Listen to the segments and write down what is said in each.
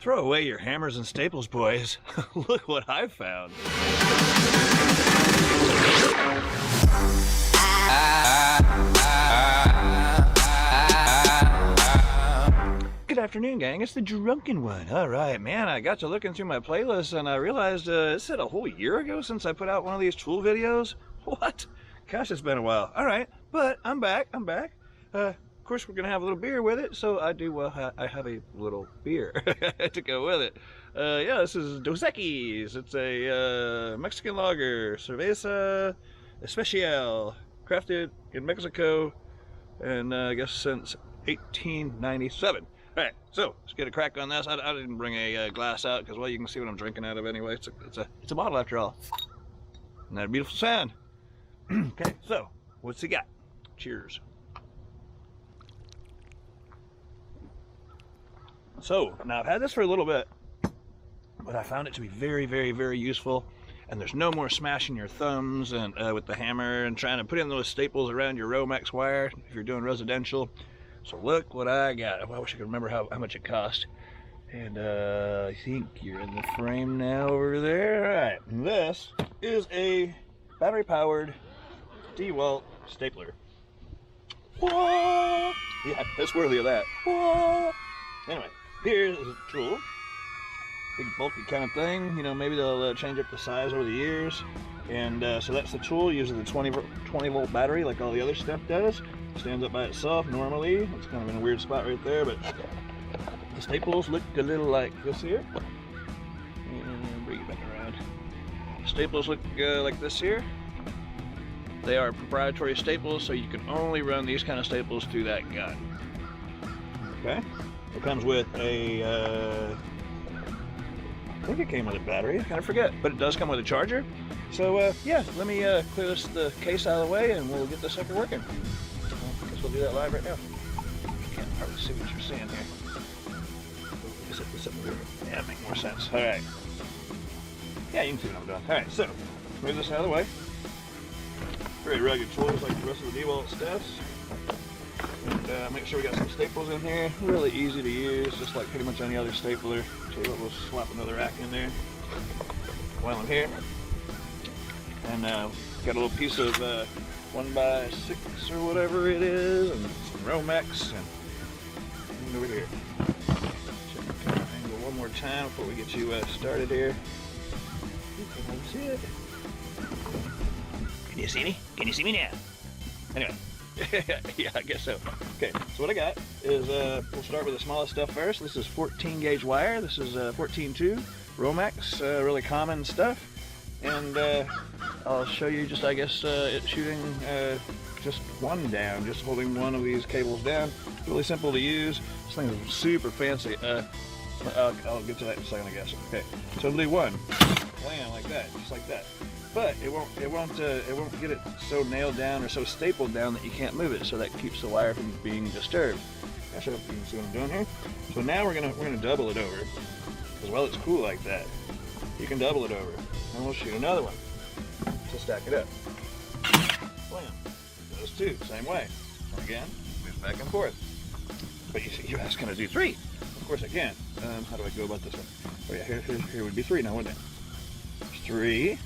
Throw away your hammers and staples, boys. Look what I found. Good afternoon, gang. It's the Drunkin one. All right, man, I got to looking through my playlist and I realized it said a whole year ago since I put out one of these tool videos. What? Gosh, it's been a while. All right, but I'm back. Of course, we're going to have a little beer with it, so I do. I have a little beer to go with it. Yeah, this is Dos Equis. It's a Mexican lager, Cerveza Especial, crafted in Mexico, and I guess since 1897. All right, so let's get a crack on this. I didn't bring a glass out because, well, you can see what I'm drinking out of anyway. It's a bottle after all. Isn't that a beautiful sound? Okay, so what's he got? Cheers. So now I've had this for a little bit, but I found it to be very, very, very useful. And there's no more smashing your thumbs and with the hammer and trying to put in those staples around your Romex wire if you're doing residential. So look what I got. I wish I could remember how much it cost. And I think you're in the frame now over there. All right, and this is a battery-powered Dewalt stapler. Whoa! Yeah, that's worthy of that. Whoa! Anyway, here's a tool. Big bulky kind of thing. You know, maybe they'll change up the size over the years. And so that's the tool. Uses the 20 volt battery like all the other stuff does. Stands up by itself normally. It's kind of in a weird spot right there, but the staples look a little like this here. And bring it back around. Staples look like this here. They are proprietary staples, so you can only run these kind of staples through that gun. Okay. It comes with a, I think it came with a battery, I kind of forget, but it does come with a charger. So yeah, let me clear the case out of the way and we'll get this sucker working. I guess we'll do that live right now. You can't hardly see what you're seeing here. Set this up here. Yeah, that makes more sense. All right. Yeah, you can see what I'm doing. All right, so move this out of the way. Very rugged tools like the rest of the Dewalt stuffs. And make sure we got some staples in here. Really easy to use, just like pretty much any other stapler. So we'll slap another rack in there while I'm here. And got a little piece of 1x6 or whatever it is, and some Romex, and over here. Check the camera angle one more time before we get you started here. Can you see it? Can you see me? Can you see me now? Anyway. Yeah, I guess so. Okay, so what I got is, we'll start with the smallest stuff first. This is 14 gauge wire. This is 14.2 Romex, really common stuff. And I'll show you just, I guess, it shooting just one down, just holding one of these cables down. Really simple to use. This thing is super fancy. I'll get to that in a second, I guess. Okay, so it'll do one, blam, like that, just like that. But it won't get it so nailed down or so stapled down that you can't move it. So that keeps the wire from being disturbed. I hope you can see what I'm doing here. So now we're gonna double it over. As well, it's cool like that. You can double it over, and we'll shoot another one to stack it up. Blam. Those two, same way. Again, move back and forth. But you see, you're asking to do three. Of course I can. How do I go about this one? Oh yeah, here would be three now, wouldn't it? There's three.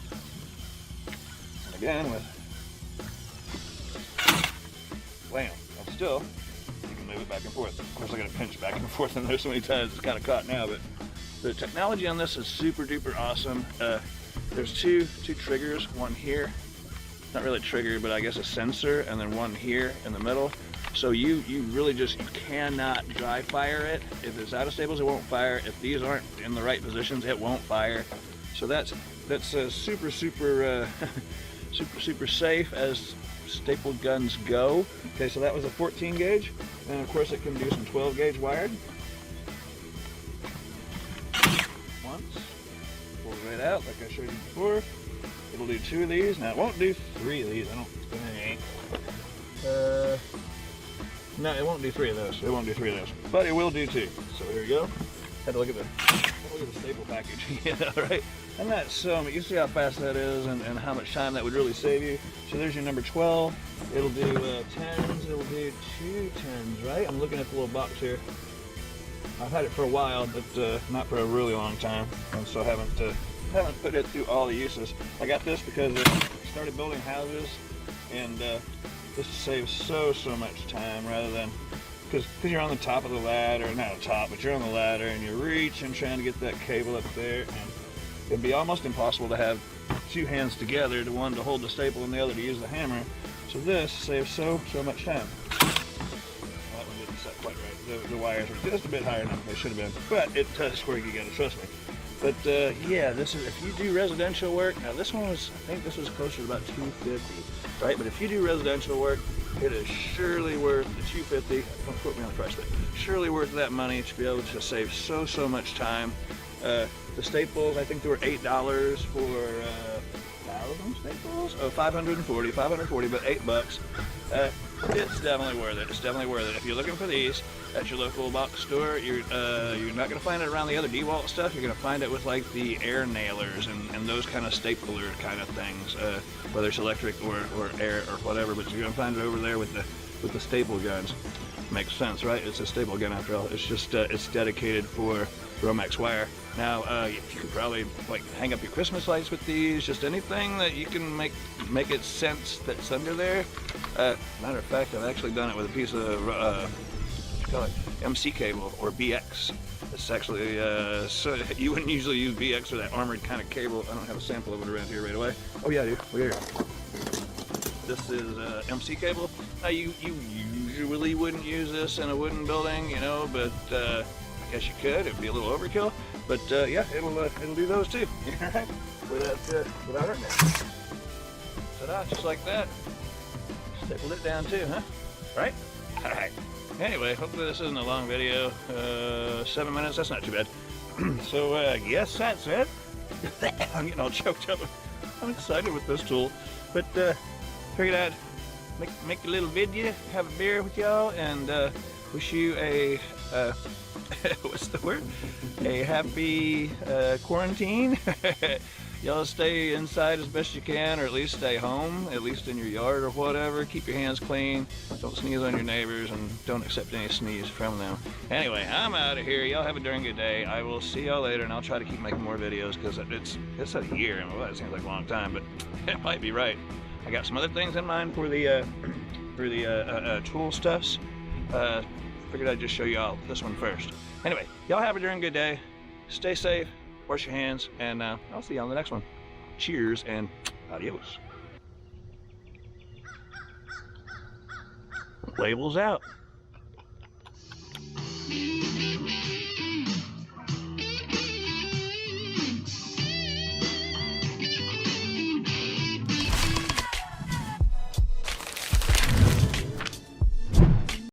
Again with blam. And still, you can move it back and forth. Of course, I got to pinch back and forth in there so many times. It's kind of caught now, but the technology on this is super duper awesome. There's two triggers. One here, not really a trigger, but I guess a sensor, and then one here in the middle. So you really just, you cannot dry fire it. If it's out of staples, it won't fire. If these aren't in the right positions, it won't fire. So that's super super safe as stapled guns go. Okay, so that was a 14 gauge, and of course it can do some 12 gauge wired. Once, pull it right out like I showed you before. It'll do two of these. Now it won't do three of these. I don't think. No, it won't do three of those. It won't do three of those, but it will do two. So here we go. Had to look at the staple package. Yeah, right. And that's you see how fast that is and how much time that would really save you. So there's your number 12. It'll do 10s. It'll do 2 10s, right? I'm looking at the little box here. I've had it for a while, but not for a really long time, and so haven't put it through all the uses. I got this because I started building houses, and this saves so much time rather than because you're on the top of the ladder, not on top, but you're on the ladder and you're reaching trying to get that cable up there, and it'd be almost impossible to have two hands together, the one to hold the staple and the other to use the hammer. So this saves so much time. That one didn't set quite right. The wires were just a bit higher than they should have been, but it does where you gotta trust me. But yeah, this is if you do residential work. Now this one was, I think this was closer to about $250, right? But if you do residential work, it is surely worth the $250. Don't quote me on the price, but surely worth that money to be able to save so much time. The staples, I think they were $8 for 1,000 staples. Oh, 540, but $8. It's definitely worth it. It's definitely worth it. If you're looking for these at your local box store, you're not going to find it around the other Dewalt stuff. You're going to find it with like the air nailers and those kind of stapler kind of things, whether it's electric or air or whatever. But you're going to find it over there with the staple guns. Makes sense, right? It's a staple gun after all. It's just it's dedicated for Romex wire. Now, you could probably like hang up your Christmas lights with these. Just anything that you can make it sense that's under there. Matter of fact, I've actually done it with a piece of what you call it, MC cable or BX. It's actually so you wouldn't usually use BX or that armored kind of cable. I don't have a sample of it around here right away. Oh yeah, I do. We're here. This is MC cable. Now you usually wouldn't use this in a wooden building, you know, but I guess you could. It'd be a little overkill, but yeah, it'll do those too. Right? Without hurting it. Ta-da! Just like that. Stapled it down too, huh? Right? All right. Anyway, hopefully this isn't a long video. 7 minutes. That's not too bad. So I guess that's it. I'm getting all choked up. I'm excited with this tool, but figured I'd make a little video, have a beer with y'all, and wish you a what's the word? A happy quarantine. Y'all stay inside as best you can, or at least stay home, at least in your yard or whatever. Keep your hands clean. Don't sneeze on your neighbors, and don't accept any sneeze from them. Anyway, I'm out of here. Y'all have a darn good day. I will see y'all later, and I'll try to keep making more videos because it's a year. Well, it seems like a long time, but it might be right. I got some other things in mind for the tool stuffs. Figured I'd just show y'all this one first. Anyway, y'all have a darn good day. Stay safe. Wash your hands, and I'll see you on the next one. Cheers and adios. Labels out.